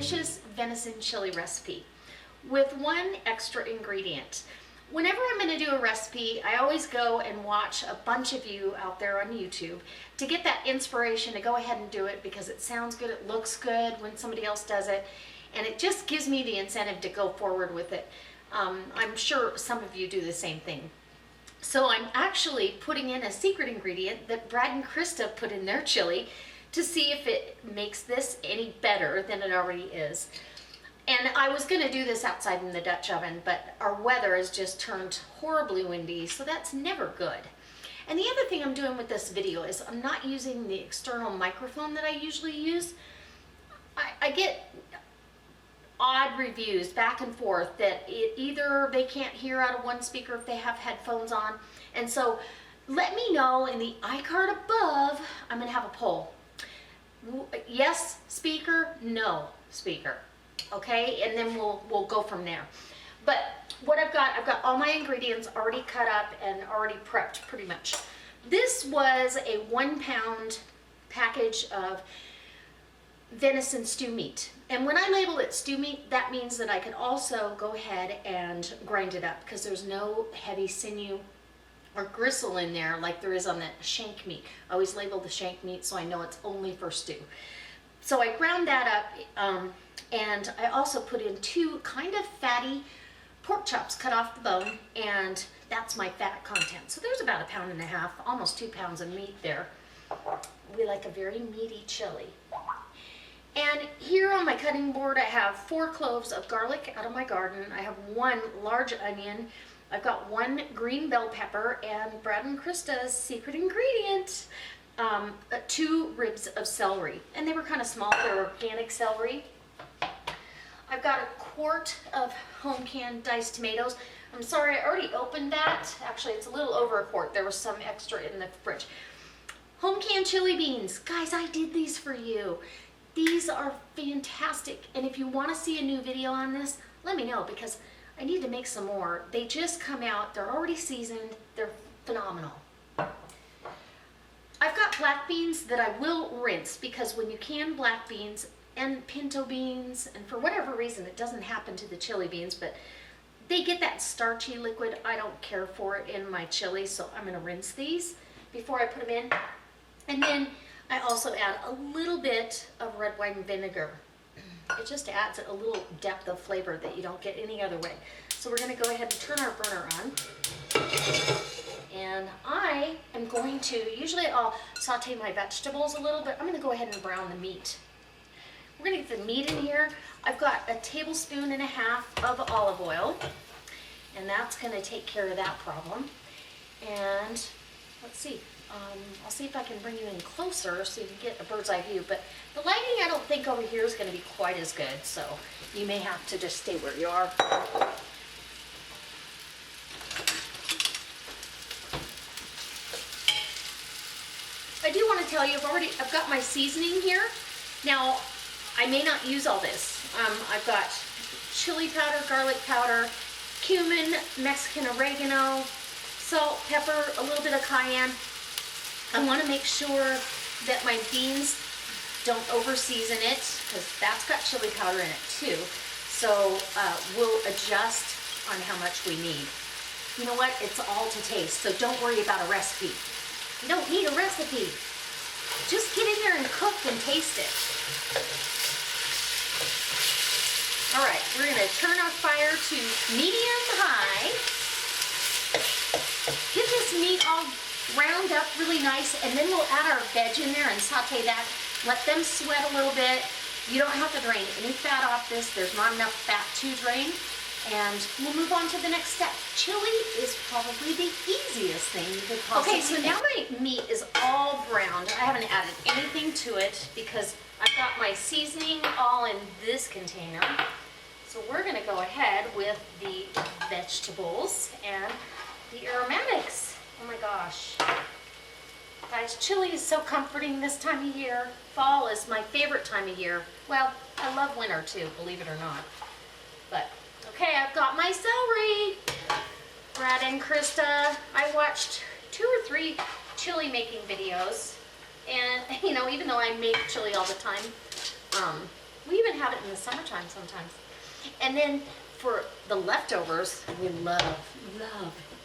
delicious venison chili recipe with one extra ingredient. Whenever I'm going to do a recipe, I always go and watch a bunch of you out there on YouTube to get that inspiration to go ahead and do it because it sounds good, it looks good when somebody else does it, and it just gives me the incentive to go forward with it. I'm sure some of you do the same thing. So I'm actually putting in a secret ingredient that Brad and Krista put in their chili to see if it makes this any better than it already is. And I was going to do this outside in the Dutch oven, but our weather has just turned horribly windy, so that's never good. And the other thing I'm doing with this video is I'm not using the external microphone that I usually use. I get odd reviews back and forth that either they can't hear out of one speaker if they have headphones on. And so let me know in the iCard above. I'm going to have a poll. Yes speaker, no speaker. Okay, and then we'll go from there. But what I've got all my ingredients already cut up and already prepped pretty much. This was a 1 pound package of venison stew meat. And when I labeled it stew meat, that means that I could also go ahead and grind it up because there's no heavy sinew or gristle in there like there is on the shank meat. I always label the shank meat so I know it's only for stew. So I ground that up, and I also put in 2 kind of fatty pork chops cut off the bone, and that's my fat content. So there's about 1.5 pounds, almost 2 pounds of meat there. We like a very meaty chili. And here on my cutting board I have 4 cloves of garlic out of my garden. I have 1 large onion. I've got 1 green bell pepper and Brad and Krista's secret ingredient, 2 ribs of celery. And they were kind of small, they're organic celery. I've got 1 quart of home canned diced tomatoes. I'm sorry, I already opened that. Actually, it's a little over 1 quart. There was some extra in the fridge. Home canned chili beans. Guys, I did these for you. These are fantastic. And if you want to see a new video on this, let me know because I need to make some more. They just come out. They're already seasoned. They're phenomenal. I've got black beans that I will rinse because when you can black beans and pinto beans, and for whatever reason it doesn't happen to the chili beans, but they get that starchy liquid. I don't care for it in my chili, so I'm going to rinse these before I put them in. And then I also add a little bit of red wine vinegar. It just adds a little depth of flavor that you don't get any other way. So we're going to go ahead and turn our burner on. And I am going to, usually I'll saute my vegetables a little bit. I'm going to go ahead and brown the meat. We're going to get the meat in here. I've got 1.5 tablespoons of olive oil, and that's going to take care of that problem. And let's see, I'll see if I can bring you in closer so you can get a bird's eye view, but the lighting I don't think over here is going to be quite as good, so you may have to just stay where you are. I do want to tell you, I've got my seasoning here. Now, I may not use all this. I've got chili powder, garlic powder, cumin, Mexican oregano, salt, pepper, a little bit of cayenne. I want to make sure that my beans don't over season it because that's got chili powder in it too. So we'll adjust on how much we need. You know what? It's all to taste, so don't worry about a recipe. You don't need a recipe. Just get in there and cook and taste it. All right, we're going to turn our fire to medium-high. Get this meat all browned up really nice, and then we'll add our veg in there and saute that. Let them sweat a little bit. You don't have to drain any fat off this. There's not enough fat to drain. And we'll move on to the next step. Chili is probably the easiest thing you could possibly do. Okay, so now my meat is all browned. I haven't added anything to it because I've got my seasoning all in this container. So we're going to go ahead with the vegetables and the aromatics. Oh my gosh. Guys, chili is so comforting this time of year. Fall is my favorite time of year. Well, I love winter too, believe it or not. But okay, I've got my celery. Brad and Krista, I watched 2 or 3 chili making videos. And, you know, even though I make chili all the time, We even have it in the summertime sometimes. And then for the leftovers, we love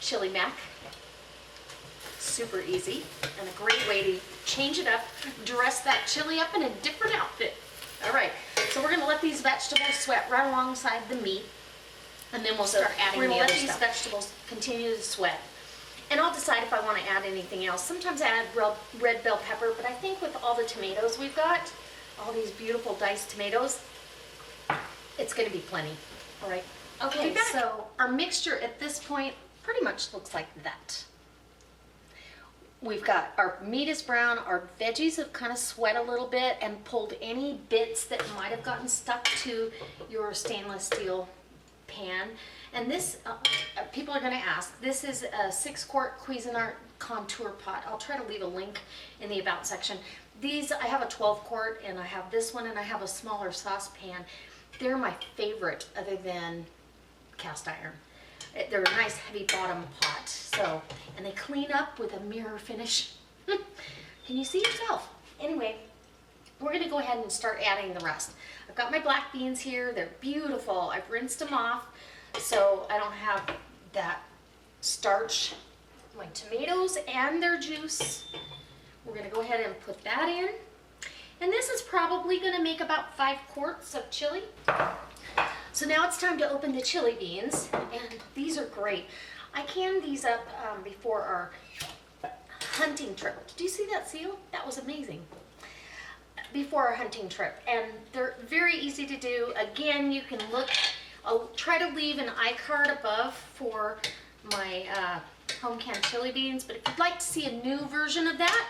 chili mac. Super easy and a great way to change it up, dress that chili up in a different outfit. All right, so we're gonna let these vegetables sweat right alongside the meat, and then we'll start adding the other stuff. We're gonna let these vegetables continue to sweat. And I'll decide if I want to add anything else. Sometimes I add red bell pepper, but I think with all the tomatoes we've got, all these beautiful diced tomatoes, it's going to be plenty. All right. Okay, so our mixture at this point pretty much looks like that. We've got our meat is brown, our veggies have kind of sweat a little bit and pulled any bits that might have gotten stuck to your stainless steel pan. And this, people are going to ask, this is a 6-quart Cuisinart contour pot. I'll try to leave a link in the about section. These, I have a 12-quart and I have this one and I have a smaller saucepan. They're my favorite other than cast iron. They're a nice heavy bottom pot. So, and they clean up with a mirror finish. Can you see yourself? Anyway, we're going to go ahead and start adding the rest. I've got my black beans here. They're beautiful. I've rinsed them off so I don't have that starch. My tomatoes and their juice. We're going to go ahead and put that in. And this is probably going to make about 5 quarts of chili. So now it's time to open the chili beans, and these are great. I canned these up before our hunting trip. Did you see that seal? That was amazing. Before our hunting trip, and they're very easy to do. Again, you can look, I'll try to leave an iCard above for my home canned chili beans, but if you'd like to see a new version of that,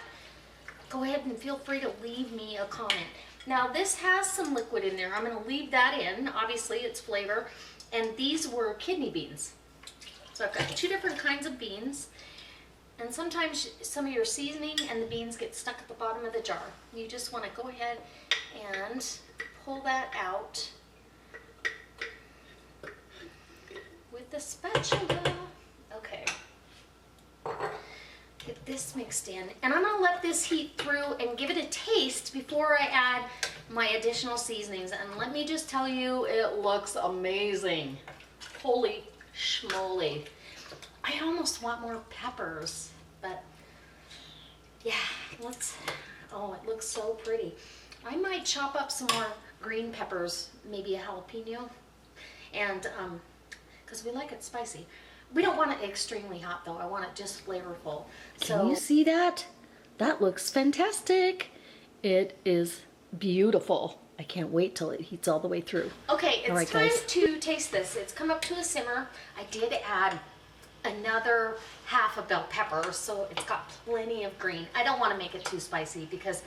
go ahead and feel free to leave me a comment. Now this has some liquid in there. I'm going to leave that in. Obviously it's flavor. And these were kidney beans. So I've got 2 different kinds of beans. And sometimes some of your seasoning and the beans get stuck at the bottom of the jar. You just want to go ahead and pull that out with the spatula. Okay. Get this mixed in, and I'm gonna let this heat through and give it a taste before I add my additional seasonings. And let me just tell you, it looks amazing. Holy schmoly. I almost want more peppers, but yeah, oh, it looks so pretty. I might chop up some more green peppers, maybe a jalapeno, and because we like it spicy. We don't want it extremely hot though. I want it just flavorful. So, can you see that? That looks fantastic. It is beautiful. I can't wait till it heats all the way through. Okay, it's time to taste this. It's come up to a simmer. I did add another half a bell pepper, so it's got plenty of green. I don't want to make it too spicy because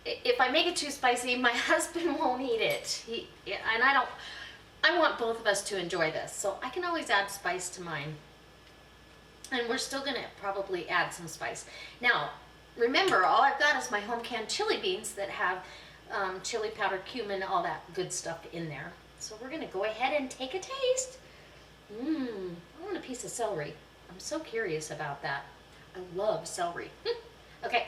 if I make it too spicy, my husband won't eat it. I want both of us to enjoy this, so I can always add spice to mine. And we're still gonna probably add some spice. Now, remember, all I've got is my home canned chili beans that have chili powder, cumin, all that good stuff in there. So we're gonna go ahead and take a taste. I want a piece of celery. I'm so curious about that. I love celery. Okay.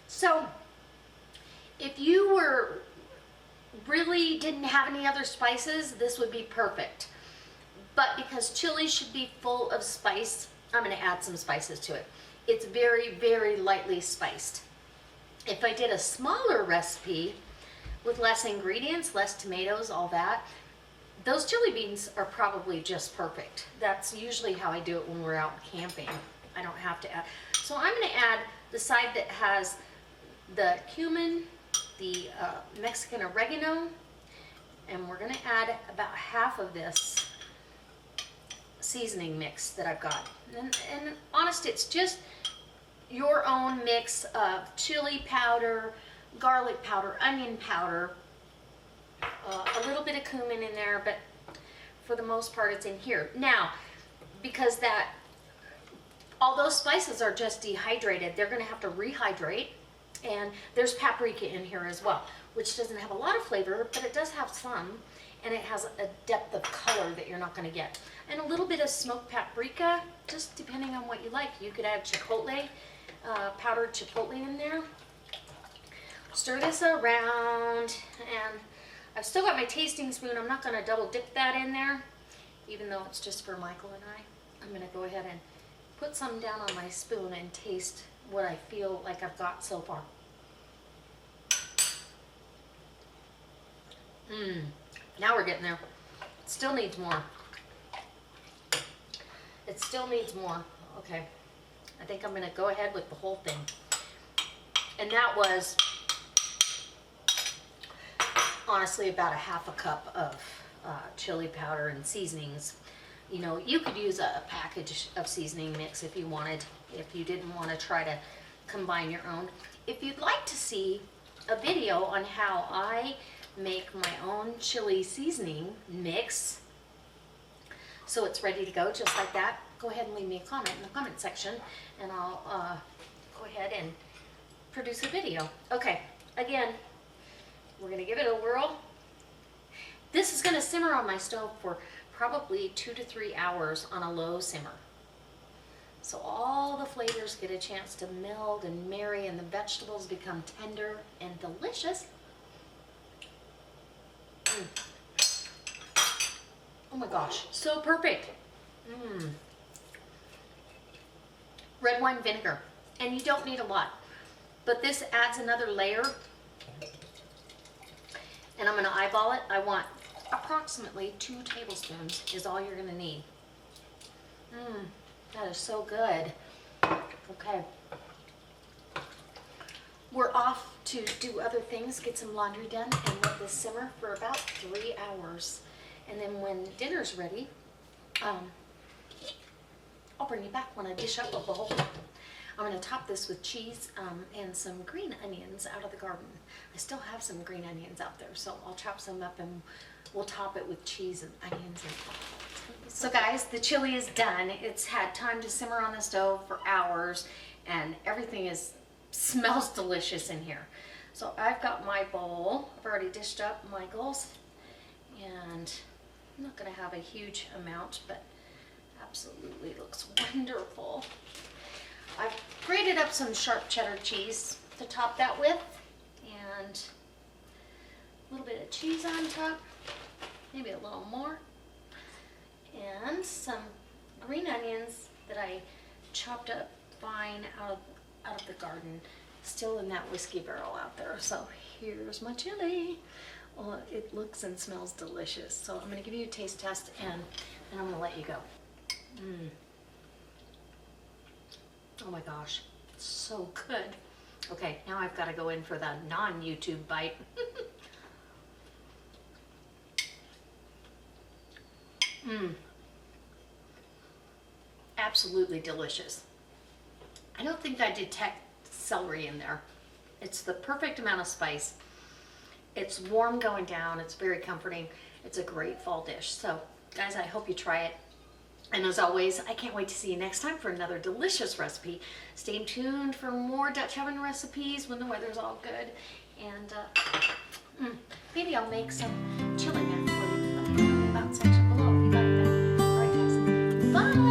So, if you really didn't have any other spices, this would be perfect. But because chili should be full of spice, I'm going to add some spices to it. It's very, very lightly spiced. If I did a smaller recipe with less ingredients, less tomatoes, all that, those chili beans are probably just perfect. That's usually how I do it when we're out camping. I don't have to add. So I'm going to add the side that has the cumin, the Mexican oregano, and we're going to add about half of this seasoning mix that I've got. And honest, it's just your own mix of chili powder, garlic powder, onion powder, a little bit of cumin in there, but for the most part it's in here. Now, because all those spices are just dehydrated, they're going to have to rehydrate. And there's paprika in here as well, which doesn't have a lot of flavor, but it does have some. and it has a depth of color that you're not going to get. And a little bit of smoked paprika, just depending on what you like. You could add chipotle, powdered chipotle in there. Stir this around, and I've still got my tasting spoon. I'm not going to double dip that in there, even though it's just for Michael and I. I'm going to go ahead and put some down on my spoon and taste what I feel like I've got so far. Now we're getting there. It still needs more. It still needs more. Okay. I think I'm going to go ahead with the whole thing. And that was honestly about a half a cup of chili powder and seasonings. You know, you could use a package of seasoning mix if you wanted, if you didn't want to try to combine your own. If you'd like to see a video on how I make my own chili seasoning mix so it's ready to go just like that, go ahead and leave me a comment in the comment section, and I'll go ahead and produce a video. Okay, again, we're going to give it a whirl. This is going to simmer on my stove for probably 2 to 3 hours on a low simmer. So all the flavors get a chance to meld and marry, and the vegetables become tender and delicious. Oh my gosh, so perfect. Red wine vinegar, and you don't need a lot, but this adds another layer. And I'm going to eyeball it. I want approximately 2 tablespoons is all you're going to need. That is so good. Okay. We're off to do other things, get some laundry done, and let this simmer for about 3 hours. And then when dinner's ready, I'll bring you back when I dish up a bowl. I'm going to top this with cheese and some green onions out of the garden. I still have some green onions out there, so I'll chop some up and we'll top it with cheese and onions. So guys, the chili is done. It's had time to simmer on the stove for hours, and everything smells delicious in here. So I've got my bowl. I've already dished up Michael's, and I'm not going to have a huge amount, but absolutely looks wonderful. I've grated up some sharp cheddar cheese to top that with, and a little bit of cheese on top, maybe a little more, and some green onions that I chopped up fine out of the garden, still in that whiskey barrel out there. So here's my chili. Well, it looks and smells delicious. So I'm going to give you a taste test, and then I'm going to let you go. Oh my gosh, it's so good. Okay, now I've got to go in for the non-YouTube bite. Absolutely delicious. I don't think I detect celery in there. It's the perfect amount of spice. It's warm going down. It's very comforting. It's a great fall dish. So guys, I hope you try it. And as always, I can't wait to see you next time for another delicious recipe. Stay tuned for more Dutch oven recipes when the weather's all good. And maybe I'll make some chili next for you. Let me know in the comment section below if you like that. All right, guys. Bye!